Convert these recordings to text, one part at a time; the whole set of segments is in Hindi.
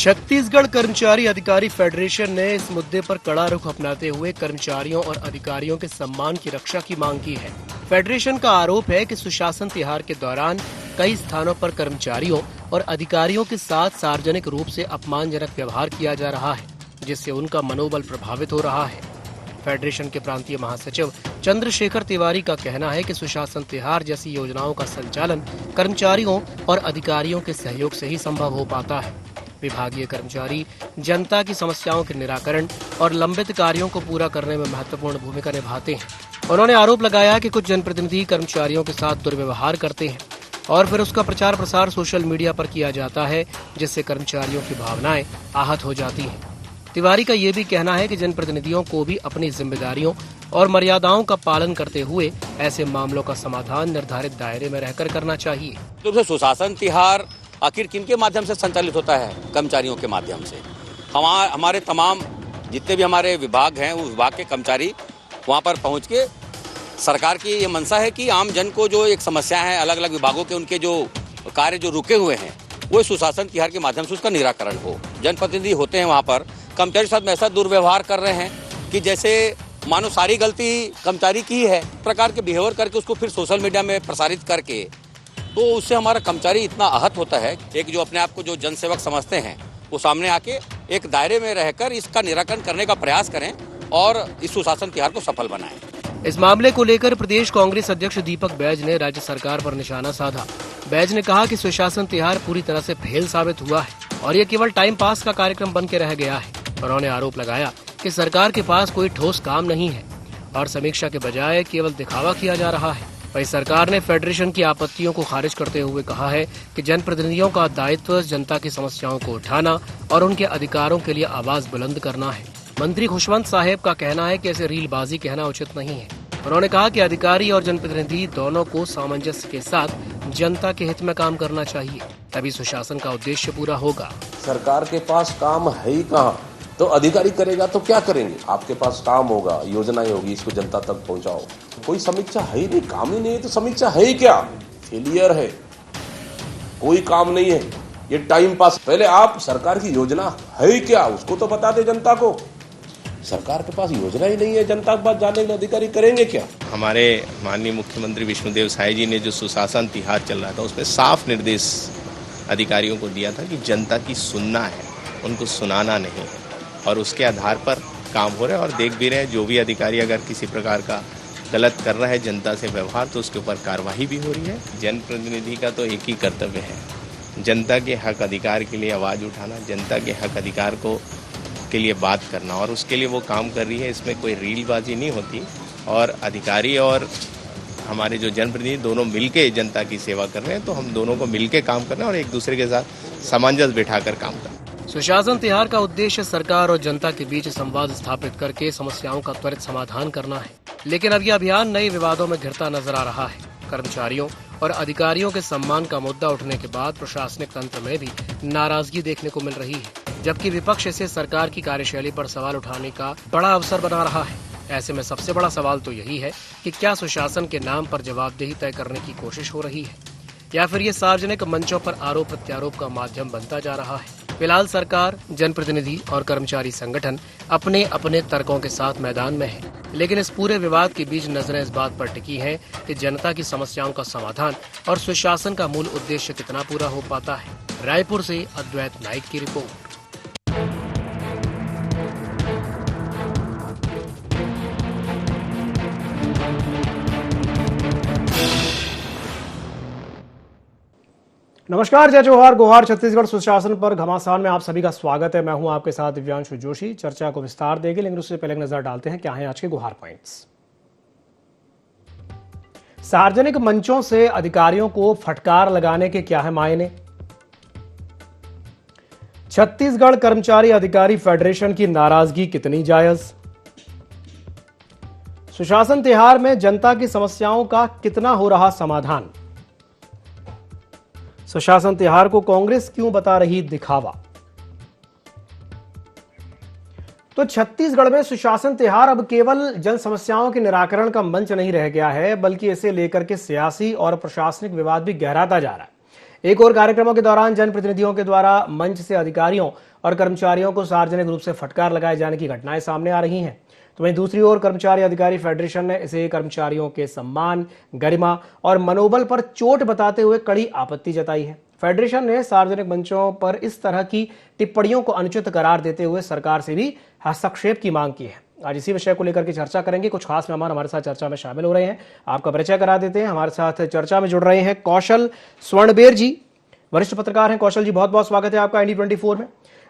छत्तीसगढ़ कर्मचारी अधिकारी फेडरेशन ने इस मुद्दे पर कड़ा रुख अपनाते हुए कर्मचारियों और अधिकारियों के सम्मान की रक्षा की मांग की है। फेडरेशन का आरोप है कि सुशासन तिहार के दौरान कई स्थानों पर कर्मचारियों और अधिकारियों के साथ सार्वजनिक रूप से अपमानजनक व्यवहार किया जा रहा है, जिससे उनका मनोबल प्रभावित हो रहा है। फेडरेशन के प्रांतीय महासचिव चंद्रशेखर तिवारी का कहना है कि सुशासन तिहार जैसी योजनाओं का संचालन कर्मचारियों और अधिकारियों के सहयोग से ही संभव हो पाता है। विभागीय कर्मचारी जनता की समस्याओं के निराकरण और लंबित कार्यों को पूरा करने में महत्वपूर्ण भूमिका निभाते हैं। उन्होंने आरोप लगाया कि कुछ जनप्रतिनिधि कर्मचारियों के साथ दुर्व्यवहार करते हैं और फिर उसका प्रचार प्रसार सोशल मीडिया पर किया जाता है, जिससे कर्मचारियों की भावनाएं आहत हो जाती हैं। तिवारी का ये भी कहना है कि जनप्रतिनिधियों को भी अपनी जिम्मेदारियों और मर्यादाओं का पालन करते हुए ऐसे मामलों का समाधान निर्धारित दायरे में रहकर करना चाहिए। तो सुशासन तिहार आखिर किनके माध्यम से संचालित होता है? कर्मचारियों के माध्यम से। हमारे तमाम जितने भी हमारे विभाग हैं, उस विभाग के कर्मचारी वहाँ पर पहुँच के सरकार की ये मंशा है कि आम जन को जो एक समस्या है, अलग अलग विभागों के उनके जो कार्य जो रुके हुए हैं, वो सुशासन तिहार के माध्यम से उसका निराकरण हो। जनप्रतिनिधि होते हैं वहाँ पर, कर्मचारी के साथ में ऐसा दुर्व्यवहार कर रहे हैं कि जैसे मानो सारी गलती कर्मचारी की है। प्रकार के बिहेवियर करके उसको फिर सोशल मीडिया में प्रसारित करके, तो उससे हमारा कर्मचारी इतना आहत होता है। एक जो अपने आप को जो जनसेवक समझते हैं, वो सामने आके एक दायरे में रहकर इसका निराकरण करने का प्रयास करें और इस सुशासन तिहार को सफल बनाएं। इस मामले को लेकर प्रदेश कांग्रेस अध्यक्ष दीपक बैज ने राज्य सरकार पर निशाना साधा। बैज ने कहा कि सुशासन तिहार पूरी तरह से फेल साबित हुआ है और ये केवल टाइम पास का कार्यक्रम बन के रह गया है। उन्होंने आरोप लगाया कि सरकार के पास कोई ठोस काम नहीं है और समीक्षा के बजाय केवल दिखावा किया जा रहा है। वहीं सरकार ने फेडरेशन की आपत्तियों को खारिज करते हुए कहा है कि जनप्रतिनिधियों का दायित्व जनता की समस्याओं को उठाना और उनके अधिकारों के लिए आवाज बुलंद करना है। मंत्री खुशवंत साहेब का कहना है कि ऐसे रीलबाजी कहना उचित नहीं है। उन्होंने कहा कि अधिकारी और जनप्रतिनिधि दोनों को सामंजस्य के साथ जनता के हित में काम करना चाहिए, तभी सुशासन का उद्देश्य पूरा होगा। सरकार के पास काम है ही कहाँ, तो अधिकारी करेगा तो क्या करेंगे? आपके पास काम होगा, योजनाएं होगी, इसको जनता तक पहुंचाओ। कोई समीक्षा है ही नहीं, काम ही नहीं है तो समीक्षा है ही क्या? फेलियर है, कोई काम नहीं है, ये टाइम पास। पहले आप सरकार की योजना है ही क्या, उसको तो बता दे जनता को। सरकार के पास योजना ही नहीं है, जनता के पास जाने के अधिकारी करेंगे क्या? हमारे माननीय मुख्यमंत्री विष्णुदेव साय जी ने जो सुशासन तिहार चल रहा था, उसमें साफ निर्देश अधिकारियों को दिया था कि जनता की सुनना है, उनको सुनाना नहीं है, और उसके आधार पर काम हो रहे हैं। और देख भी रहे हैं, जो भी अधिकारी अगर किसी प्रकार का गलत कर रहा है जनता से व्यवहार, तो उसके ऊपर कार्रवाई भी हो रही है। जनप्रतिनिधि का तो एक ही कर्तव्य है, जनता के हक अधिकार के लिए आवाज़ उठाना, जनता के हक अधिकार को के लिए बात करना, और उसके लिए वो काम कर रही है। इसमें कोई रीलबाजी नहीं होती और अधिकारी और हमारे जो जनप्रतिनिधि दोनों मिलके जनता की सेवा कर रहे हैं, तो हम दोनों को मिलके काम करना और एक दूसरे के साथ सामंजस्य बिठाकर काम करना। सुशासन तिहार का उद्देश्य सरकार और जनता के बीच संवाद स्थापित करके समस्याओं का त्वरित समाधान करना है, लेकिन अब यह अभियान नए विवादों में घिरता नजर आ रहा है। कर्मचारियों और अधिकारियों के सम्मान का मुद्दा उठने के बाद प्रशासनिक तंत्र में भी नाराजगी देखने को मिल रही है, जबकि विपक्ष इसे सरकार की कार्यशैली पर सवाल उठाने का बड़ा अवसर बना रहा है। ऐसे में सबसे बड़ा सवाल तो यही है कि क्या सुशासन के नाम पर जवाबदेही तय करने की कोशिश हो रही है या फिर ये सार्वजनिक मंचों पर आरोप प्रत्यारोप का माध्यम बनता जा रहा है। फिलहाल सरकार, जनप्रतिनिधि और कर्मचारी संगठन अपने अपने तर्कों के साथ मैदान में है, लेकिन इस पूरे विवाद के बीच नजरें इस बात पर टिकी हैं कि जनता की समस्याओं का समाधान और सुशासन का मूल उद्देश्य कितना पूरा हो पाता है। रायपुर से अद्वैत नाइक की रिपोर्ट। नमस्कार, जय जोहार, गोहार। छत्तीसगढ़ सुशासन पर घमासान में आप सभी का स्वागत है। मैं हूं आपके साथ दिव्यांशु जोशी। चर्चा को विस्तार देंगे, लेकिन उससे पहले नजर डालते हैं क्या है आज के गोहार पॉइंट्स। सार्वजनिक मंचों से अधिकारियों को फटकार लगाने के क्या है मायने? छत्तीसगढ़ कर्मचारी अधिकारी फेडरेशन की नाराजगी कितनी जायज? सुशासन तिहार में जनता की समस्याओं का कितना हो रहा समाधान? सुशासन तिहार को कांग्रेस क्यों बता रही दिखावा? तो छत्तीसगढ़ में सुशासन तिहार अब केवल जन समस्याओं के निराकरण का मंच नहीं रह गया है, बल्कि इसे लेकर के सियासी और प्रशासनिक विवाद भी गहराता जा रहा है। एक और कार्यक्रमों के दौरान जनप्रतिनिधियों के द्वारा मंच से अधिकारियों और कर्मचारियों को सार्वजनिक रूप से फटकार लगाए जाने की घटनाएं सामने आ रही हैं। तो वहीं दूसरी ओर कर्मचारी अधिकारी फेडरेशन ने इसे कर्मचारियों के सम्मान, गरिमा और मनोबल पर चोट बताते हुए कड़ी आपत्ति जताई है। फेडरेशन ने सार्वजनिक मंचों पर इस तरह की टिप्पणियों को अनुचित करार देते हुए सरकार से भी हस्तक्षेप की मांग की है। आज इसी विषय को लेकर के चर्चा करेंगे। कुछ खास मेहमान हमारे साथ चर्चा में शामिल हो रहे हैं, आपका परिचय करा देते हैं। हमारे साथ चर्चा में जुड़ रहे हैं कौशल स्वर्णबेर जी, वरिष्ठ पत्रकार हैं। कौशल जी, बहुत बहुत स्वागत है आपका ND24 में।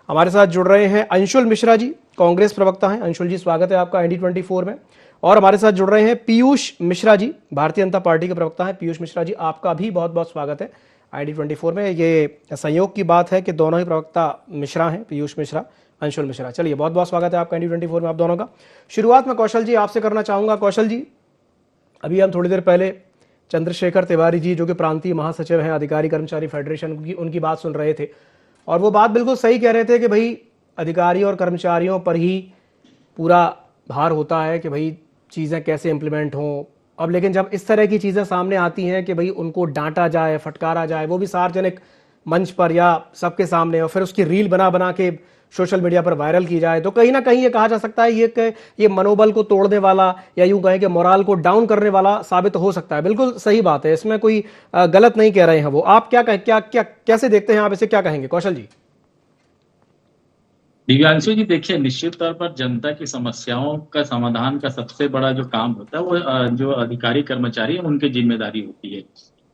हमारे साथ जुड़ रहे हैं अंशुल मिश्रा जी, कांग्रेस प्रवक्ता हैं। अंशुल जी, स्वागत है आपका ND24 में। और हमारे साथ जुड़ रहे हैं पीयूष मिश्रा जी, भारतीय जनता पार्टी के प्रवक्ता हैं। पीयूष मिश्रा जी, आपका भी बहुत बहुत स्वागत है ND24 में। ये संयोग की बात है कि दोनों ही प्रवक्ता मिश्रा हैं, पीयूष मिश्रा, अंशुल मिश्रा। चलिए, बहुत बहुत स्वागत है आपका ND24 में आप दोनों का। शुरुआत में कौशल जी आपसे करना चाहूंगा। कौशल जी, अभी हम थोड़ी देर पहले चंद्रशेखर तिवारी जी, जो कि प्रांतीय महासचिव हैं अधिकारी कर्मचारी फेडरेशन की, उनकी बात सुन रहे थे और वो बात बिल्कुल सही कह रहे थे कि भाई अधिकारी और कर्मचारियों पर ही पूरा भार होता है कि भाई चीज़ें कैसे इम्प्लीमेंट हों। अब लेकिन जब इस तरह की चीज़ें सामने आती हैं कि भाई उनको डांटा जाए, फटकारा जाए, वो भी सार्वजनिक मंच पर या सबके सामने, और फिर उसकी रील बना बना के सोशल मीडिया पर वायरल की जाए, तो कहीं ना कहीं ये कहा जा सकता है ये मनोबल को तोड़ने वाला या यूं कहें कि मोराल को डाउन करने वाला साबित हो सकता है। बिल्कुल सही बात है, इसमें कोई गलत नहीं कह रहे हैं वो। आप कैसे देखते हैं, आप इसे क्या कहेंगे कौशल जी? दिव्यांशु जी, देखिए, निश्चित तौर पर जनता की समस्याओं का समाधान का सबसे बड़ा जो काम होता है वो जो अधिकारी कर्मचारी है उनकी जिम्मेदारी होती है।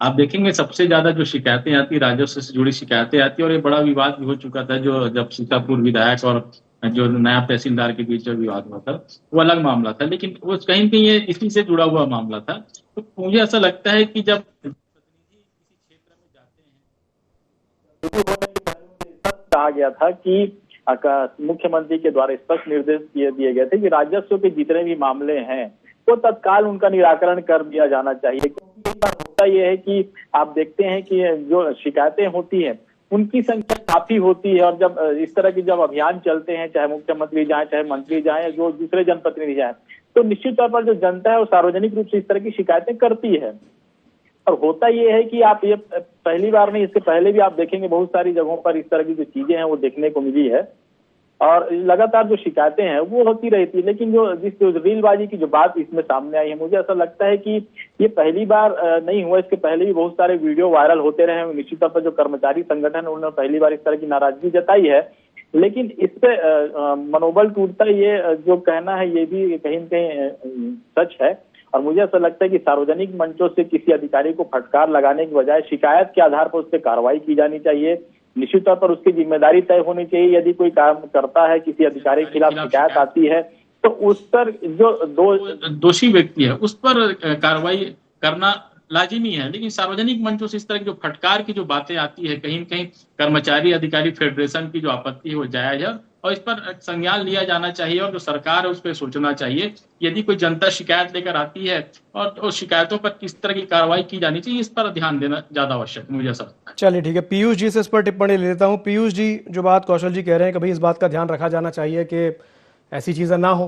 आप देखेंगे सबसे ज्यादा जो शिकायतें आती है, राजस्व से जुड़ी शिकायतें आती है, और ये बड़ा विवाद भी हो चुका था जो जब सीतापुर विधायक और जो नायब तहसीलदार के बीच जो विवाद हुआ था, वो अलग मामला था, लेकिन वो कहीं न कहीं ये इसी से जुड़ा हुआ मामला था। तो मुझे ऐसा लगता है कि जब प्रतिनिधि किसी क्षेत्र में जाते हैं, कहा गया था कि मुख्यमंत्री के द्वारा स्पष्ट निर्देश दिए गए थे कि राजस्व के जितने भी मामले हैं तो तत्काल उनका निराकरण कर दिया जाना चाहिए। क्योंकि होता यह है कि आप देखते हैं कि जो शिकायतें होती हैं उनकी संख्या काफी होती है, और जब इस तरह के जब अभियान चलते हैं, चाहे मुख्यमंत्री जाए, चाहे मंत्री जाए, जो दूसरे जनप्रतिनिधि जाए, तो निश्चित तौर पर जो जनता है वो सार्वजनिक रूप से इस तरह की शिकायतें करती है। और होता यह है कि आप ये पहली बार नहीं, इससे पहले भी आप देखेंगे बहुत सारी जगहों पर इस तरह की जो चीजें हैं वो देखने को मिली है, और लगातार जो शिकायतें हैं वो होती रहती है। लेकिन जो रीलबाजी की जो बात इसमें सामने आई है, मुझे ऐसा लगता है कि ये पहली बार नहीं हुआ, इसके पहले भी बहुत सारे वीडियो वायरल होते रहे हैं। निश्चित तौर पर जो कर्मचारी संगठन है उन्होंने पहली बार इस तरह की नाराजगी जताई है, लेकिन इस पे मनोबल टूटता ये जो कहना है ये भी कहीं न कहीं सच है। और मुझे ऐसा लगता है कि सार्वजनिक मंचों से किसी अधिकारी को फटकार लगाने की बजाय शिकायत के आधार पर उस पर कार्रवाई की जानी चाहिए। निश्चित तौर पर उसकी जिम्मेदारी तय होनी चाहिए। यदि कोई काम करता है, किसी अधिकारी के खिलाफ शिकायत आती है, तो उस पर जो दोषी व्यक्ति है उस पर कार्रवाई करना लाजिमी है। लेकिन सार्वजनिक मंचों से इस तरह की जो फटकार की जो बातें आती है, कहीं न कहीं कर्मचारी अधिकारी फेडरेशन की जो आपत्ति है वो जायज है, और इस पर संज्ञान लिया जाना चाहिए, और जो सरकार है उस पर सोचना चाहिए। यदि कोई जनता शिकायत लेकर आती है और उस शिकायतों पर किस तरह की कार्रवाई की जानी चाहिए, इस पर ध्यान देना ज्यादा आवश्यक है, मुझे ऐसा लगता है। चलिए ठीक है, पीयूष जी से इस पर टिप्पणी ले लेता हूँ। पीयूष जी, जो बात कौशल जी कह रहे हैं कि भाई इस बात का ध्यान रखा जाना चाहिए कि ऐसी चीज़ें ना हो।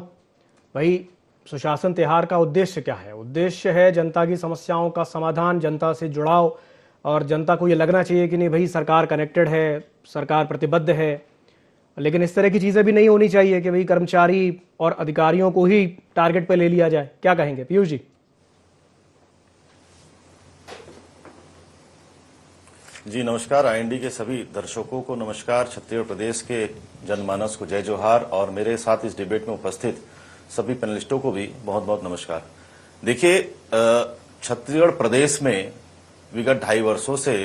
भाई सुशासन त्योहार का उद्देश्य क्या है? उद्देश्य है जनता की समस्याओं का समाधान, जनता से जुड़ाव, और जनता को ये लगना चाहिए कि नहीं भाई सरकार कनेक्टेड है, सरकार प्रतिबद्ध है। लेकिन इस तरह की चीज़ें भी नहीं होनी चाहिए कि भाई कर्मचारी और अधिकारियों को ही टारगेट पे ले लिया जाए। क्या कहेंगे पीयूष जी? जी नमस्कार, आईएनडी के सभी दर्शकों को नमस्कार, छत्तीसगढ़ प्रदेश के जनमानस को जय जोहार, और मेरे साथ इस डिबेट में उपस्थित सभी पैनलिस्टों को भी बहुत बहुत नमस्कार। देखिए, छत्तीसगढ़ प्रदेश में विगत 2.5 वर्षों से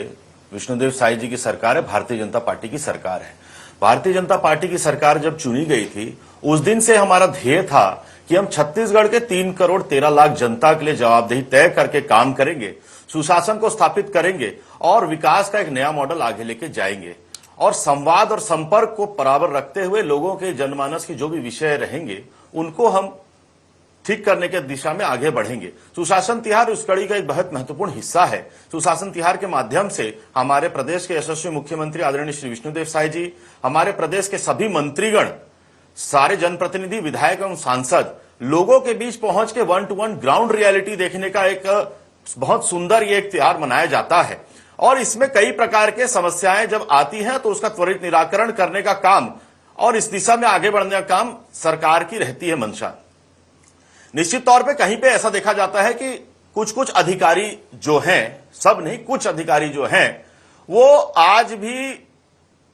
विष्णुदेव साय जी की सरकार है, भारतीय जनता पार्टी की सरकार है। भारतीय जनता पार्टी की सरकार जब चुनी गई थी, उस दिन से हमारा ध्येय था कि हम छत्तीसगढ़ के 3 करोड़ 13 लाख जनता के लिए जवाबदेही तय करके काम करेंगे, सुशासन को स्थापित करेंगे और विकास का एक नया मॉडल आगे लेके जाएंगे, और संवाद और संपर्क को बराबर रखते हुए लोगों के जनमानस की जो भी विषय रहेंगे उनको हम ठीक करने के दिशा में आगे बढ़ेंगे। सुशासन तिहार उस कड़ी का एक बहुत महत्वपूर्ण हिस्सा है। सुशासन तिहार के माध्यम से हमारे प्रदेश के यशस्वी मुख्यमंत्री आदरणीय श्री विष्णुदेव साय जी, हमारे प्रदेश के सभी मंत्रीगण, सारे जनप्रतिनिधि, विधायक एवं सांसद लोगों के बीच पहुंच के 1-to-1 ग्राउंड रियलिटी देखने का एक बहुत सुंदर ये एक त्योहार मनाया जाता है। और इसमें कई प्रकार के समस्याएं जब आती हैं तो उसका त्वरित निराकरण करने का काम और इस दिशा में आगे बढ़ने का काम सरकार की रहती है मंशा। निश्चित तौर पे कहीं पे ऐसा देखा जाता है कि कुछ कुछ अधिकारी जो हैं, सब नहीं, कुछ अधिकारी जो हैं, वो आज भी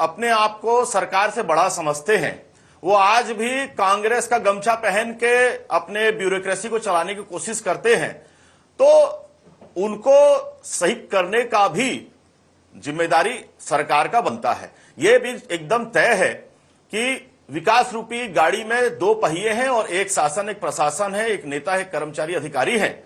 अपने आप को सरकार से बड़ा समझते हैं। वो आज भी कांग्रेस का गमछा पहन के अपने ब्यूरोक्रेसी को चलाने की कोशिश करते हैं। तो उनको सही करने का भी जिम्मेदारी सरकार का बनता है। यह भी एकदम तय है कि विकास रूपी गाड़ी में दो पहिए हैं और एक शासन, एक प्रशासन है, एक नेता है, कर्मचारी, अधिकारी है।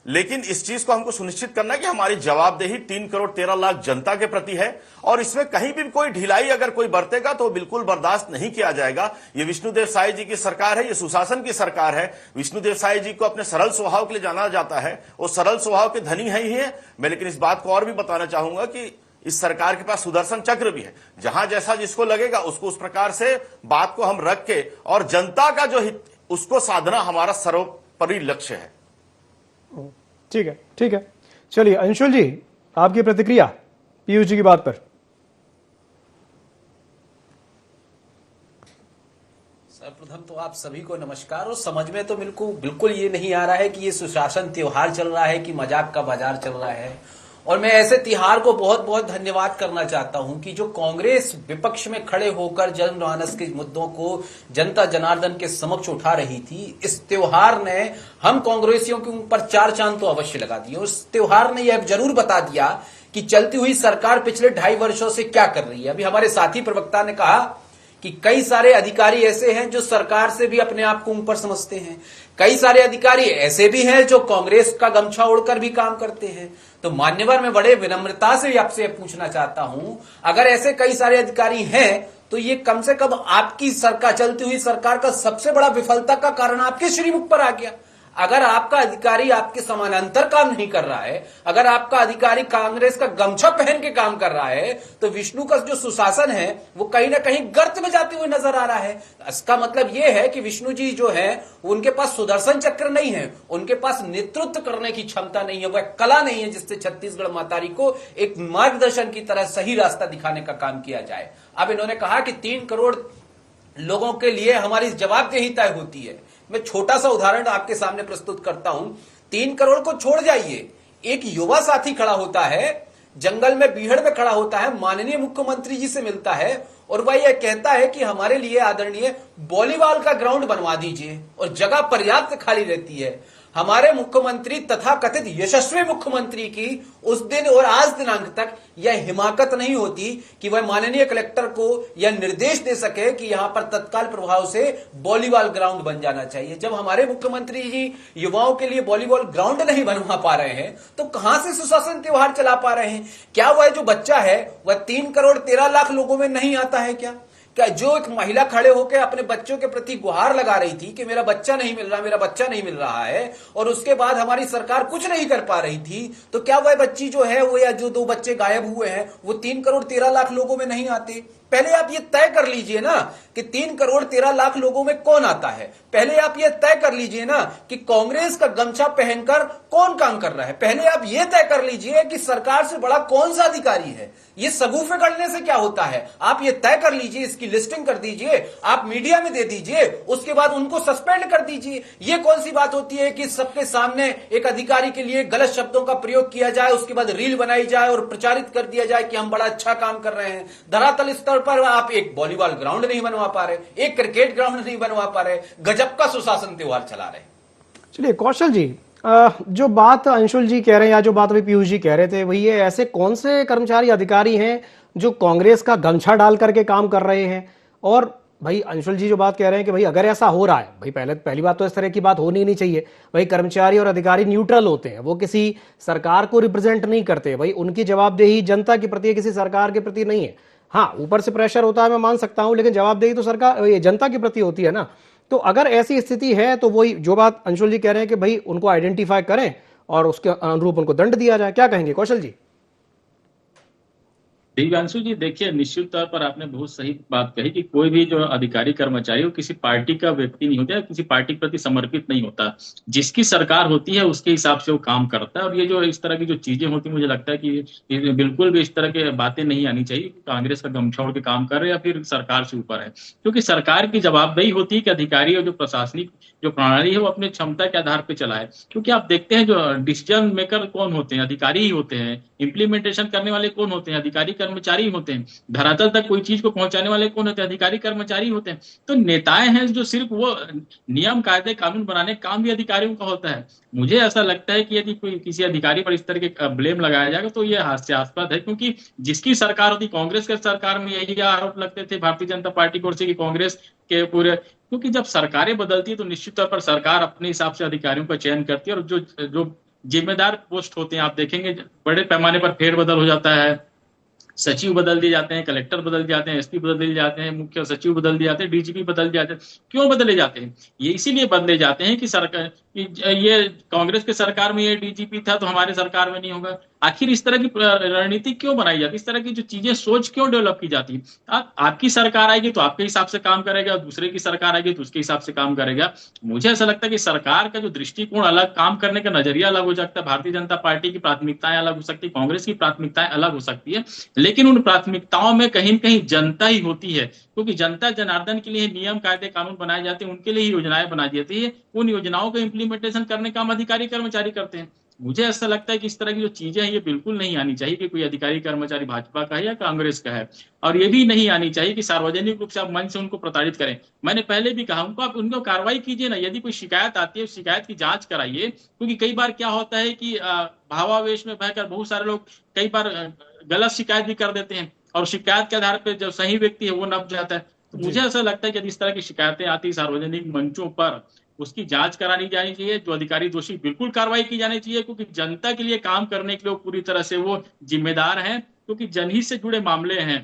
लेकिन इस चीज को हमको सुनिश्चित करना है कि हमारी जवाबदेही 3 करोड़ 13 लाख जनता के प्रति है और इसमें कहीं भी कोई ढिलाई अगर कोई बरतेगा तो बिल्कुल बर्दाश्त नहीं किया जाएगा। ये विष्णुदेव साय जी की सरकार है, ये सुशासन की सरकार है। विष्णुदेव साय जी को अपने सरल स्वभाव के लिए जाना जाता है, वो सरल स्वभाव के धनी है ही है। मैं लेकिन इस बात को और भी बताना चाहूंगा कि इस सरकार के पास सुदर्शन चक्र भी है। जहां जैसा जिसको लगेगा उसको उस प्रकार से बात को हम रख के और जनता का जो हित उसको साधना हमारा सर्वोपरि लक्ष्य है। ठीक है, ठीक है। चलिए अंशुल जी, आपकी प्रतिक्रिया पीयूष जी की बात पर। सर्वप्रथम तो आप सभी को नमस्कार। और समझ में तो बिल्कुल ये नहीं आ रहा है कि ये सुशासन त्योहार चल रहा है कि मजाक का बाजार चल रहा है। और मैं ऐसे त्योहार को बहुत बहुत धन्यवाद करना चाहता हूं कि जो कांग्रेस विपक्ष में खड़े होकर जनमानस के मुद्दों को जनता जनार्दन के समक्ष उठा रही थी, इस त्योहार ने हम कांग्रेसियों के ऊपर 4 चांद तो अवश्य लगा दिए। उस त्योहार ने यह जरूर बता दिया कि चलती हुई सरकार पिछले 2.5 वर्षों से क्या कर रही है। अभी हमारे साथी प्रवक्ता ने कहा कि कई सारे अधिकारी ऐसे हैं जो सरकार से भी अपने आप को ऊपर समझते हैं, कई सारे अधिकारी ऐसे भी हैं जो कांग्रेस का गमछा ओढ़कर भी काम करते हैं। तो मान्यवर, मैं बड़े विनम्रता से आपसे पूछना चाहता हूं, अगर ऐसे कई सारे अधिकारी हैं तो ये कम से कम आपकी सरकार, चलती हुई सरकार का सबसे बड़ा विफलता का कारण आपके श्रीमुख पर आ गया। अगर आपका अधिकारी आपके समानांतर काम नहीं कर रहा है, अगर आपका अधिकारी कांग्रेस का गमछा पहन के काम कर रहा है, तो विष्णु का जो सुशासन है वो कहीं ना कहीं गर्त में जाते हुए नजर आ रहा है। इसका मतलब ये है कि विष्णु जी जो है उनके पास सुदर्शन चक्र नहीं है, उनके पास नेतृत्व करने की क्षमता नहीं है, वह कला नहीं है जिससे छत्तीसगढ़ मातारी को एक मार्गदर्शन की तरह सही रास्ता दिखाने का काम किया जाए। अब इन्होंने कहा कि 3 करोड़ लोगों के लिए हमारी जवाबदेही तय होती है। मैं छोटा सा उदाहरण आपके सामने प्रस्तुत करता हूं। 3 करोड़ को छोड़ जाइए, एक युवा साथी खड़ा होता है, जंगल में बीहड़ में खड़ा होता है, माननीय मुख्यमंत्री जी से मिलता है और वह यह कहता है कि हमारे लिए आदरणीय वॉलीबॉल का ग्राउंड बनवा दीजिए और जगह पर्याप्त खाली रहती है। हमारे मुख्यमंत्री तथा कथित यशस्वी मुख्यमंत्री की उस दिन और आज दिनांक तक यह हिमाकत नहीं होती कि वह माननीय कलेक्टर को यह निर्देश दे सके कि यहां पर तत्काल प्रभाव से वॉलीबॉल ग्राउंड बन जाना चाहिए। जब हमारे मुख्यमंत्री जी युवाओं के लिए वॉलीबॉल ग्राउंड नहीं बनवा पा रहे हैं तो कहां से सुशासन त्योहार चला पा रहे हैं? क्या वह जो बच्चा है वह 3 करोड़ 13 लाख लोगों में नहीं आता है? क्या जो एक महिला खड़े होकर अपने बच्चों के प्रति गुहार लगा रही थी कि मेरा बच्चा नहीं मिल रहा, मेरा बच्चा नहीं मिल रहा है, और उसके बाद हमारी सरकार कुछ नहीं कर पा रही थी, तो क्या वह बच्ची जो है वो या जो 2 बच्चे गायब हुए हैं वो 3 करोड़ 13 लाख लोगों में नहीं आते? पहले आप ये तय कर लीजिए ना कि 3 करोड़ 13 लाख लोगों में कौन आता है। पहले आप ये तय कर लीजिए ना कि कांग्रेस का गमछा पहनकर कौन काम कर रहा है। पहले आप ये तय कर लीजिए कि सरकार से बड़ा कौन सा अधिकारी है। ये सगुफे करने से क्या होता है? आप ये तय कर लीजिए, इसकी लिस्टिंग कर दीजिए, आप मीडिया में दे दीजिए, उसके बाद उनको सस्पेंड कर दीजिए। ये कौन सी बात होती है कि सबके सामने एक अधिकारी के लिए गलत शब्दों का प्रयोग किया जाए, उसके बाद रील बनाई जाए और प्रचारित कर दिया जाए कि हम बड़ा अच्छा काम कर रहे हैं। धरातल स्तर पर आप एक वॉलीबॉल ग्राउंड नहीं बनवा पा रहे, एक क्रिकेट ग्राउंड नहीं बनवा पा रहे, गजब का सुशासन त्योहार चला रहे। चलिए कौशल जी, जो बात अंशुल जी कह रहे हैं या जो बात अभी पीयूष जी कह रहे थे वही है, ऐसे कौन से कर्मचारी अधिकारी हैं जो कांग्रेस का गमछा डाल करके काम कर रहे हैं? और भाई अंशुल जी जो बात कह रहे हैं कि भाई अगर ऐसा हो रहा है, भाई पहली बात तो इस तरह की बात होनी ही नहीं चाहिए। भाई कर्मचारी और अधिकारी न्यूट्रल होते हैं, वो किसी सरकार को रिप्रेजेंट नहीं करते, भाई उनकी जवाबदेही जनता के प्रति किसी सरकार के प्रति नहीं है। हाँ, ऊपर से प्रेशर होता है, मैं मान सकता हूं, लेकिन जवाबदेही तो सरकार जनता के प्रति होती है ना। तो अगर ऐसी स्थिति है तो वही जो बात अंशुल जी कह रहे हैं कि भाई उनको आइडेंटिफाई करें और उसके अनुरूप उनको दंड दिया जाए। क्या कहेंगे कौशल जी? दिव्यांशु जी, देखिए निश्चित तौर पर आपने बहुत सही बात कही कि कोई भी जो अधिकारी कर्मचारी हो किसी पार्टी का व्यक्ति नहीं होता, किसी पार्टी के प्रति समर्पित नहीं होता। जिसकी सरकार होती है उसके हिसाब से वो काम करता है। और ये जो इस तरह की जो चीजें होती है, मुझे लगता है कि ये बिल्कुल भी इस तरह की बातें नहीं आनी चाहिए। कांग्रेस का गमछा ओढ़ के काम कर रहे या फिर सरकार से ऊपर है, क्योंकि सरकार की जवाबदेही होती है कि अधिकारी और जो प्रशासनिक जो प्रणाली है वो अपनी क्षमता के आधार पर चलाए। क्योंकि आप देखते हैं जो डिसीजन मेकर कौन होते हैं, अधिकारी ही होते हैं। इम्प्लीमेंटेशन करने वाले कौन होते हैं, अधिकारी कर्मचारी होते हैं। धरातल तक कोई चीज को पहुंचाने वाले कौन होते हैं, अधिकारी कर्मचारी होते हैं। तो नेताएं हैं जो सिर्फ वो नियम कायदे कानून बनाने का काम भी अधिकारियों का होता है। मुझे ऐसा लगता है कि यदि कोई किसी अधिकारी पर इस तरह के ब्लेम लगाया जाएगा तो ये हास्यास्पद है, क्योंकि जिसकी सरकार होती, कांग्रेस के सरकार में यही आरोप लगते थे भारतीय जनता पार्टी की ओर से कि कांग्रेस के पूरे, क्योंकि जब सरकारें बदलती है तो निश्चित तौर पर सरकार अपने हिसाब से अधिकारियों का चयन करती है। और जो जिम्मेदार पोस्ट होते हैं, आप देखेंगे बड़े पैमाने पर फेरबदल हो जाता है। सचिव बदल दिए जाते हैं, कलेक्टर बदल जाते हैं, एसपी बदल दिए जाते हैं, मुख्य सचिव बदल दिए जाते हैं, डीजीपी बदल जाते हैं। क्यों बदले जाते हैं? ये इसीलिए बदले जाते हैं कि सरकार, ये कांग्रेस के सरकार में ये डीजीपी था तो हमारे सरकार में नहीं होगा। आखिर इस तरह की रणनीति क्यों बनाई जाती है? इस तरह की जो चीजें सोच क्यों डेवलप की जाती है? आपकी सरकार आएगी तो आपके हिसाब से काम करेगा, दूसरे की सरकार आएगी तो उसके हिसाब से काम करेगा। मुझे ऐसा लगता है कि सरकार का जो दृष्टिकोण अलग, काम करने का नजरिया अलग हो सकता है। भारतीय जनता पार्टी की प्राथमिकताएं अलग हो सकती है, कांग्रेस की प्राथमिकताएं अलग हो सकती है, लेकिन उन प्राथमिकताओं में कहीं न कहीं जनता ही होती है। क्योंकि जनता जनार्दन के लिए नियम कायदे कानून बनाए जाते हैं, उनके लिए ही योजनाएं बनाई जाती है। उन योजनाओं का इंप्लीमेंटेशन करने का काम अधिकारी कर्मचारी करते हैं। मुझे ऐसा लगता है कि इस तरह की जो चीजें हैं ये बिल्कुल नहीं आनी चाहिए कि कोई अधिकारी कर्मचारी भाजपा का है या कांग्रेस का है। और ये भी नहीं आनी चाहिए कि सार्वजनिक रूप से आप मंच से उनको प्रताड़ित करें। मैंने पहले भी कहा, आप उनको कार्रवाई कीजिए ना। यदि कोई शिकायत आती है, शिकायत की जांच कराइए। क्योंकि कई बार क्या होता है कि भावावेश में बहकर बहुत सारे लोग कई बार गलत शिकायत भी कर देते हैं और शिकायत के आधार पर जो सही व्यक्ति है वो नप जाता है। तो मुझे ऐसा लगता है कि यदि इस तरह की शिकायतें आती सार्वजनिक मंचों पर, उसकी जांच करानी जानी चाहिए। जो अधिकारी दोषी बिल्कुल कार्रवाई की जानी चाहिए, क्योंकि जनता के लिए काम करने के लिए पूरी तरह से वो जिम्मेदार हैं। क्योंकि जनहित से जुड़े मामले हैं।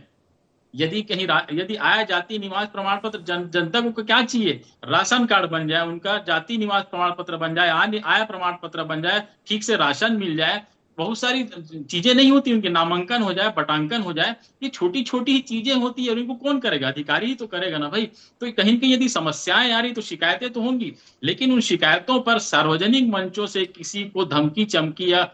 यदि आया जाति निवास प्रमाण पत्र, जनता को क्या चाहिए? राशन कार्ड बन जाए, उनका जाति निवास प्रमाण पत्र बन जाए, आय प्रमाण पत्र बन जाए, ठीक से राशन मिल जाए। बहुत सारी चीजें नहीं होती, उनके नामांकन हो जाए, पटांकन हो जाए। ये छोटी छोटी चीजें होती है और इनको कौन करेगा? अधिकारी ही तो करेगा ना भाई। तो कहीं कहीं यदि समस्याएं आ रही तो शिकायतें तो होंगी, लेकिन उन शिकायतों पर सार्वजनिक मंचों से किसी को धमकी चमकी या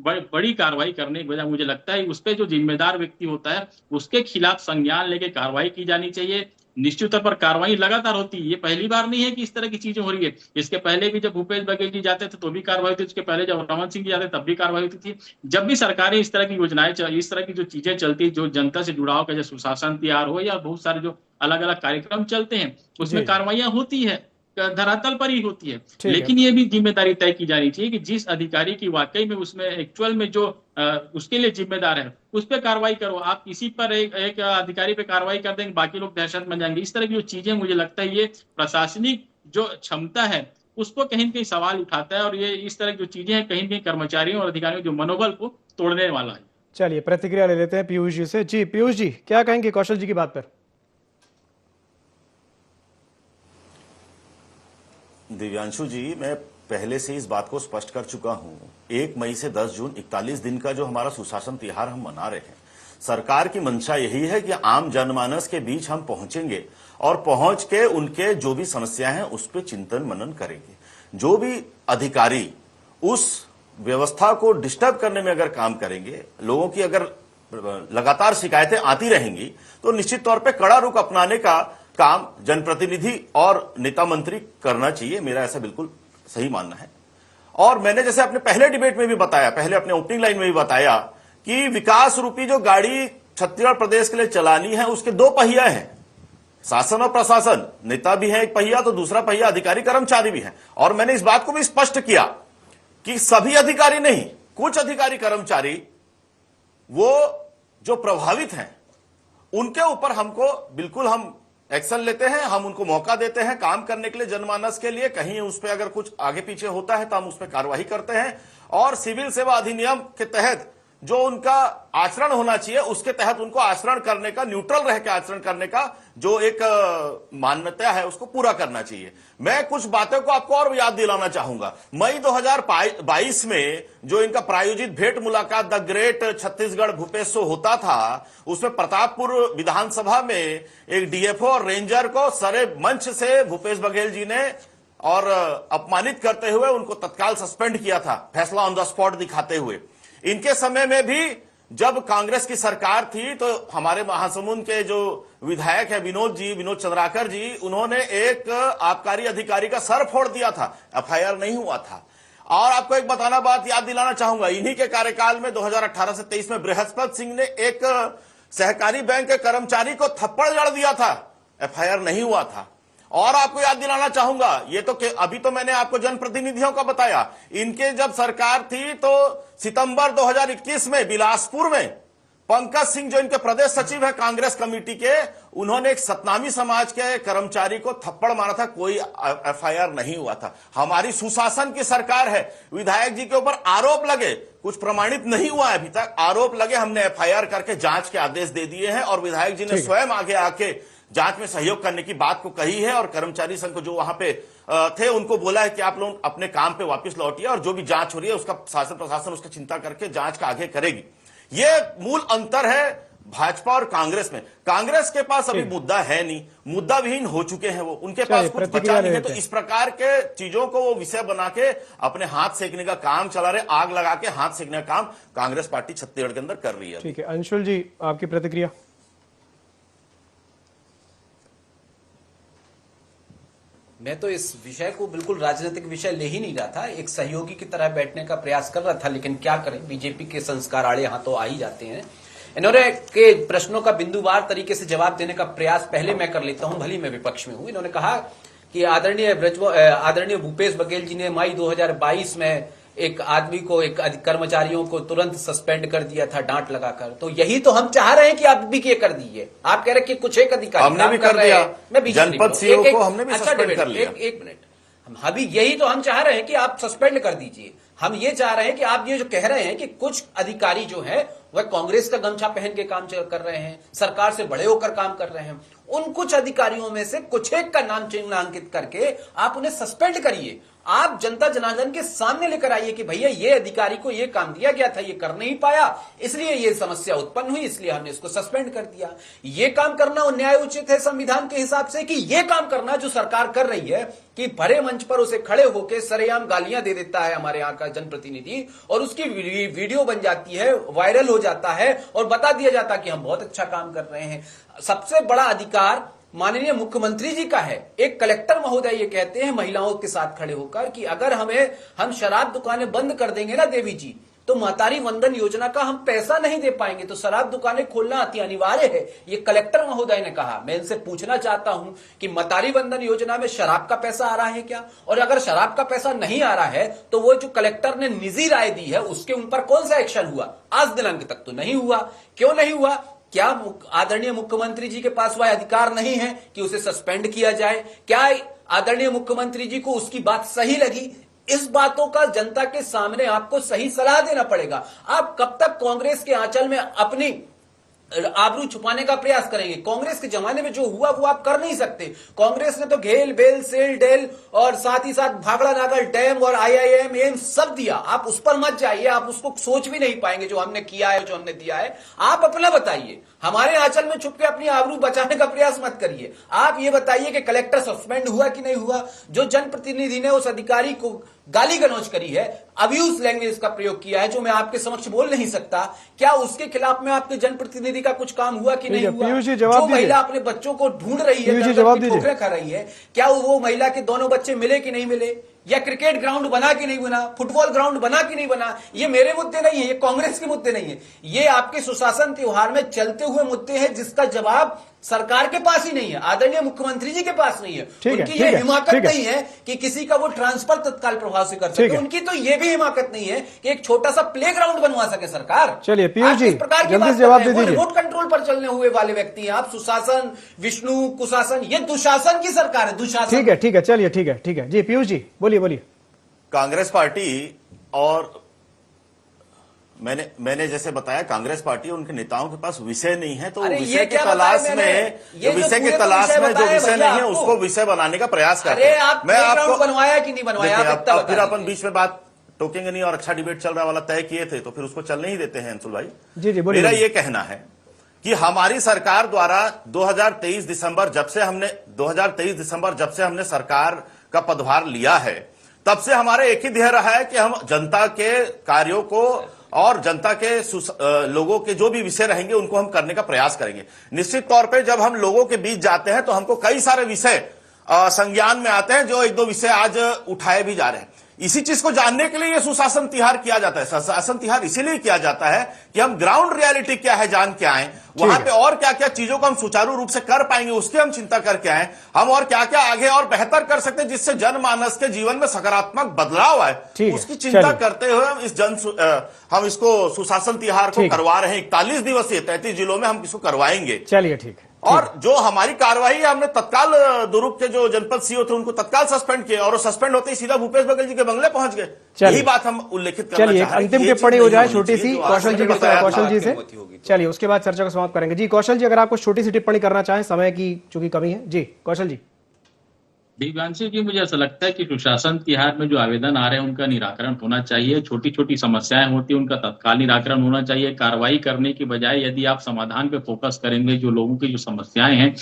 बड़ी कार्रवाई करने की बजाय मुझे लगता है उस पर जो जिम्मेदार व्यक्ति होता है उसके खिलाफ संज्ञान लेके कार्रवाई की जानी चाहिए। निश्चित तौर पर कार्रवाई लगातार होती है। ये पहली बार नहीं है कि इस तरह की चीजें हो रही है। इसके पहले भी जब भूपेश बघेल जी जाते थे तो भी कार्रवाई होती थी, उसके पहले जब रमन सिंह जी जाते तब भी कार्रवाई होती थी। जब भी सरकारें इस तरह की योजनाएं, इस तरह की जो चीजें चलती, जो जनता से जुड़ाव का, जैसे सुशासन तिहार हो या बहुत सारे जो अलग अलग कार्यक्रम चलते हैं, उसमें कार्रवाइयां होती है, धरातल पर ही होती है। लेकिन ये भी जिम्मेदारी तय की जानी चाहिए कि जिस अधिकारी की वाकई में उसमें एक्चुअल में जो उसके लिए जिम्मेदार है उस पर कार्रवाई करो। आप किसी पर एक अधिकारी पे कार्रवाई कर देंगे, बाकी लोग दहशत में जाएंगे। इस तरह की जो चीजें, मुझे लगता है ये प्रशासनिक जो क्षमता है उसको कहीं न कहीं सवाल उठाता है। और ये इस तरह की जो चीजें हैं कहीं न कहीं कर्मचारियों और अधिकारियों जो मनोबल को तोड़ने वाला है। चलिए प्रतिक्रिया ले लेते हैं पीयूष जी से। जी पीयूष जी, क्या कहेंगे कौशल जी की बात पर? दिव्यांशु जी, मैं पहले से इस बात को स्पष्ट कर चुका हूं। 1 मई से 10 जून 41 दिन का जो हमारा सुशासन तिहार हम मना रहे हैं, सरकार की मंशा यही है कि आम जनमानस के बीच हम पहुंचेंगे और पहुंच के उनके जो भी समस्या हैं उस पर चिंतन मनन करेंगे। जो भी अधिकारी उस व्यवस्था को डिस्टर्ब करने में अगर काम करेंगे, लोगों की अगर लगातार शिकायतें आती रहेंगी, तो निश्चित तौर पर कड़ा रुख अपनाने का काम जनप्रतिनिधि और नेता मंत्री करना चाहिए। मेरा ऐसा बिल्कुल सही मानना है। और मैंने जैसे अपने पहले डिबेट में भी बताया, पहले अपने ओपनिंग लाइन में भी बताया कि विकास रूपी जो गाड़ी छत्तीसगढ़ प्रदेश के लिए चलानी है उसके 2 पहिया हैं, शासन और प्रशासन। नेता भी है एक पहिया, तो दूसरा पहिया अधिकारी कर्मचारी भी है। और मैंने इस बात को भी स्पष्ट किया कि सभी अधिकारी नहीं, कुछ अधिकारी कर्मचारी वो जो प्रभावित हैं उनके ऊपर हमको बिल्कुल हम एक्शन लेते हैं, हम उनको मौका देते हैं काम करने के लिए जनमानस के लिए। कहीं उस पर अगर कुछ आगे पीछे होता है तो हम उस पर कार्रवाई करते हैं। और सिविल सेवा अधिनियम के तहत जो उनका आचरण होना चाहिए उसके तहत उनको आचरण करने का, न्यूट्रल रह के आचरण करने का जो एक मान्यता है उसको पूरा करना चाहिए। मैं कुछ बातों को आपको और याद दिलाना चाहूंगा। मई 2022 में जो इनका प्रायोजित भेंट मुलाकात the great Chhattisgarh Bhupesh show होता था, उसमें प्रतापपुर विधानसभा में एक डीएफओ और रेंजर को सरे मंच से भूपेश बघेल जी ने और अपमानित करते हुए उनको तत्काल सस्पेंड किया था, फैसला ऑन द स्पॉट दिखाते हुए। इनके समय में भी जब कांग्रेस की सरकार थी तो हमारे महासमुंद के जो विधायक है विनोद चंद्राकर जी, उन्होंने एक आबकारी अधिकारी का सर फोड़ दिया था, एफआईआर नहीं हुआ था। और आपको एक बताना बात याद दिलाना चाहूंगा, इन्हीं के कार्यकाल में 2018 से 23 में बृहस्पति सिंह ने एक सहकारी बैंक के कर्मचारी को थप्पड़ जड़ दिया था, एफआईआर नहीं हुआ था। और आपको याद दिलाना चाहूंगा, ये तो अभी तो मैंने आपको जनप्रतिनिधियों का बताया, इनके जब सरकार थी तो सितंबर 2021 में बिलासपुर में पंकज सिंह जो इनके प्रदेश सचिव है कांग्रेस कमेटी के, उन्होंने एक सतनामी समाज के कर्मचारी को थप्पड़ मारा था, कोई एफआईआर नहीं हुआ था। हमारी सुशासन की सरकार है, विधायक जी के ऊपर आरोप लगे, कुछ प्रमाणित नहीं हुआ अभी तक, आरोप लगे, हमने एफआईआर करके जांच के आदेश दे दिए हैं और विधायक जी ने स्वयं आगे आके जांच में सहयोग करने की बात को कही है और कर्मचारी संघ को जो वहां पे थे उनको बोला है कि आप लोग अपने काम पे वापस लौटिए और जो भी जांच हो रही है उसका शासन प्रशासन उसका चिंता करके जांच का आगे करेगी। ये मूल अंतर है भाजपा और कांग्रेस में। कांग्रेस के पास अभी मुद्दा है नहीं, मुद्दा विहीन हो चुके हैं वो, उनके पास कुछ बचा नहीं है, तो इस प्रकार के चीजों को वो विषय बना के अपने हाथ सेकने का काम चला रहे, आग लगा के हाथ सेकने का काम कांग्रेस पार्टी छत्तीसगढ़ के अंदर कर रही है। ठीक है, अंशुल जी आपकी प्रतिक्रिया। मैं तो इस विषय को बिल्कुल राजनीतिक विषय ले ही नहीं रहा था, एक सहयोगी की तरह बैठने का प्रयास कर रहा था, लेकिन क्या करें, बीजेपी के संस्कार आड़े यहाँ तो आ ही जाते हैं। इन्होंने के प्रश्नों का बिंदुवार तरीके से जवाब देने का प्रयास पहले मैं कर लेता हूं, भली मैं विपक्ष में हूं। इन्होंने कहा कि आदरणीय भूपेश बघेल जी ने मई 2022 में एक आदमी को, एक कर्मचारियों को तुरंत सस्पेंड कर दिया था डांट लगाकर, तो यही तो हम चाह रहे हैं कि आप भी ये कर दीजिए। आप कह रहे हैं कि कुछ एक अधिकारी हमने भी कर दिया, मैं जनपद सीईओ को हमने भी सस्पेंड कर लिया। एक मिनट, अभी यही तो हम चाह रहे हैं कि आप सस्पेंड कर दीजिए। हम ये चाह रहे हैं कि आप ये जो कह रहे हैं कि कुछ अधिकारी जो है वह कांग्रेस का गमछा पहन के काम कर रहे हैं, सरकार से बड़े होकर काम कर रहे हैं, उन कुछ अधिकारियों में से कुछ एक का नाम चिन्हांकित करके आप उन्हें सस्पेंड करिए। आप जनता जनार्दन के सामने लेकर आइए कि भैया ये अधिकारी को ये काम दिया गया था, ये कर नहीं पाया, इसलिए ये समस्या उत्पन्न हुई, इसलिए हमने इसको सस्पेंड कर दिया। ये काम करना न्याय उचित है संविधान के हिसाब से कि ये काम करना जो सरकार कर रही है कि भरे मंच पर उसे खड़े होकर सरेआम गालियां दे देता है हमारे यहाँ का जनप्रतिनिधि और उसकी वीडियो बन जाती है, वायरल हो जाता है और बता दिया जाता है कि हम बहुत अच्छा काम कर रहे हैं। सबसे बड़ा अधिकार माननीय मुख्यमंत्री जी का है। एक कलेक्टर महोदय ये कहते हैं महिलाओं के साथ खड़े होकर कि अगर हम शराब दुकानें बंद कर देंगे ना देवी जी, तो महतारी वंदन योजना का हम पैसा नहीं दे पाएंगे, तो शराब दुकानें खोलना अति अनिवार्य है, ये कलेक्टर महोदय ने कहा। मैं इनसे पूछना चाहता हूं कि महतारी वंदन योजना में शराब का पैसा आ रहा है क्या? और अगर शराब का पैसा नहीं आ रहा है तो वो जो कलेक्टर ने निजी राय दी है उसके उन पर कौन सा एक्शन हुआ? आज दिनांक तक तो नहीं हुआ। क्यों नहीं हुआ? क्या आदरणीय मुख्यमंत्री जी के पास वह अधिकार नहीं है कि उसे सस्पेंड किया जाए? क्या आदरणीय मुख्यमंत्री जी को उसकी बात सही लगी? इस बातों का जनता के सामने आपको सही सलाह देना पड़ेगा। आप कब तक कांग्रेस के आंचल में अपनी आबरू छुपाने का प्रयास करेंगे? कांग्रेस के जमाने में जो हुआ वो आप कर नहीं सकते। कांग्रेस ने तो घेल बेल सेल डेल और साथ ही साथ भागड़ा नागल डैम और IIM एम्स सब दिया। आप उस पर मत जाइए, आप उसको सोच भी नहीं पाएंगे जो हमने किया है, जो हमने दिया है। आप अपना बताइए, हमारे आंचल में छुप के अपनी आबरू बचाने का प्रयास मत करिए। आप ये बताइए कि कलेक्टर सस्पेंड हुआ कि नहीं हुआ? जो जनप्रतिनिधि ने उस अधिकारी को गाली गलौज करी है, अब्यूज लैंग्वेज का प्रयोग किया है, जो मैं आपके समक्ष बोल नहीं सकता, क्या उसके खिलाफ में आपके जनप्रतिनिधि का कुछ काम हुआ कि नहीं हुआ? जो महिला अपने बच्चों को ढूंढ रही है, ठोकरें खा रही है, क्या वो महिला के दोनों बच्चे मिले कि नहीं मिले? या क्रिकेट ग्राउंड बना कि नहीं बना, फुटबॉल ग्राउंड बना कि नहीं बना? ये मेरे मुद्दे नहीं है, ये कांग्रेस के मुद्दे नहीं है, ये आपके सुशासन त्योहार में चलते हुए मुद्दे हैं जिसका जवाब सरकार के पास ही नहीं है, आदरणीय मुख्यमंत्री जी के पास नहीं है। उनकी ये हिमाकत नहीं है कि किसी का वो ट्रांसफर तत्काल प्रभाव से कर सके। उनकी तो ये भी हिमाकत नहीं है कि एक छोटा सा प्ले ग्राउंड बनवा सके सरकार। चलिए पीयूष जी, जल्दी से जवाब दे दीजिए। रिमोट कंट्रोल पर चलने हुए वाले व्यक्ति हैं आप। सुशासन, विष्णु, कुशासन, ये दुशासन की सरकार है, दुशासन। ठीक है, चलिए ठीक है जी। पीयूष जी बोलिए। कांग्रेस पार्टी और मैंने जैसे बताया, कांग्रेस पार्टी और उनके नेताओं के पास विषय नहीं है, तो अरे विषय ये की क्या तलाश बताया में मैंने? ये जो जो विषय की कुएं को तलाश विषय में जो बताया विषय भैया नहीं है आपको। उसको विषय बनाने का प्रयास करते अरे हैं। आप मैं प्लेग्राउंड आपको बनवाया कि नहीं बनवाया, देखिए, आप इतना अब फिर बता अपन दीजिए। बीच में बात टोकेंगे नहीं, और अच्छा डिबेट चल रहा वाला तय किए थे तो फिर उसको चलने ही देते हैं अंशुल भाई। जी जी बोलिए। मेरा ये कहना है कि हमारी सरकार द्वारा 2023 दिसंबर जब से हमने सरकार का पदभार लिया है, तब से हमारा एक ही ध्येय रहा है कि हम जनता के कार्यों को और जनता के लोगों के जो भी विषय रहेंगे उनको हम करने का प्रयास करेंगे। निश्चित तौर पे जब हम लोगों के बीच जाते हैं तो हमको कई सारे विषय संज्ञान में आते हैं, जो एक दो विषय आज उठाए भी जा रहे हैं। इसी चीज को जानने के लिए यह सुशासन तिहार किया जाता है। सुशासन तिहार इसीलिए किया जाता है कि हम ग्राउंड रियलिटी क्या है जान के आए, वहां पे और क्या क्या चीजों को हम सुचारू रूप से कर पाएंगे उसकी हम चिंता करके आए, हम और क्या क्या आगे और बेहतर कर सकते हैं जिससे जनमानस के जीवन में सकारात्मक बदलाव आए, उसकी चिंता करते हुए हम इसको सुशासन तिहार को करवा रहे हैं। 41 दिवसीय 33 जिलों में हम इसको करवाएंगे। चलिए ठीक है। और जो हमारी कार्रवाई है, हमने तत्काल दुर्ग के जो जनपद सीओ थे उनको तत्काल सस्पेंड किया, और वो सस्पेंड होते ही सीधा भूपेश बघेल जी के बंगले पहुंच गए। यही बात हम उल्लेखित करना चाह रहे हैं। अंतिम टिप्पणी हो जाए छोटी सी कौशल जी से, चलिए उसके बाद चर्चा को समाप्त करेंगे। जी कौशल जी, अगर आप कुछ छोटी सी टिप्पणी करना चाहें, समय की चूंकि कमी है। जी कौशल जी। दिव्यांशु जी, मुझे ऐसा लगता है कि सुशासन तिहार में जो आवेदन आ रहे हैं उनका निराकरण होना चाहिए। छोटी छोटी समस्याएं होती हैं, उनका तत्काल निराकरण होना चाहिए। कार्रवाई करने की बजाय यदि आप समाधान पे फोकस करेंगे, जो लोगों की जो समस्याएं हैं,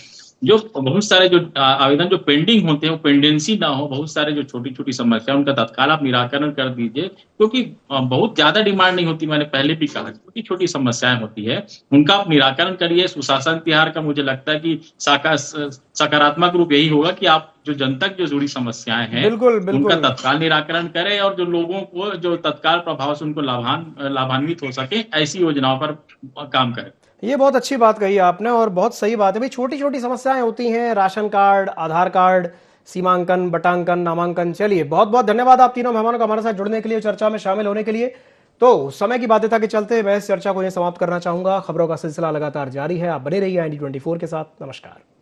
जो बहुत सारे जो आवेदन जो पेंडिंग होते हैं वो पेंडेंसी ना हो, बहुत सारे जो छोटी छोटी समस्या उनका तत्काल आप निराकरण कर दीजिए, क्योंकि बहुत ज्यादा डिमांड नहीं होती। मैंने पहले भी कहा, छोटी छोटी समस्याएं होती है, उनका आप निराकरण करिए। सुशासन तिहार का मुझे लगता है कि सकारात्मक रूप यही होगा कि आप जो जनता की जो जुड़ी समस्याएं हैं उनका तत्काल निराकरण करें, और जो लोगों को जो तत्काल प्रभाव से उनको लाभान्वित हो सके, ऐसी योजनाओं पर काम करें। ये बहुत अच्छी बात कही आपने और बहुत सही बात है। भाई छोटी छोटी समस्याएं होती हैं, राशन कार्ड, आधार कार्ड, सीमांकन, बटांकन, नामांकन। चलिए बहुत बहुत धन्यवाद आप तीनों मेहमानों का हमारे साथ जुड़ने के लिए, चर्चा में शामिल होने के लिए। तो समय की बाध्यता के चलते मैं इस चर्चा को यहीं समाप्त करना चाहूंगा। खबरों का सिलसिला लगातार जारी है, आप बने रहिए IND24 के साथ। नमस्कार।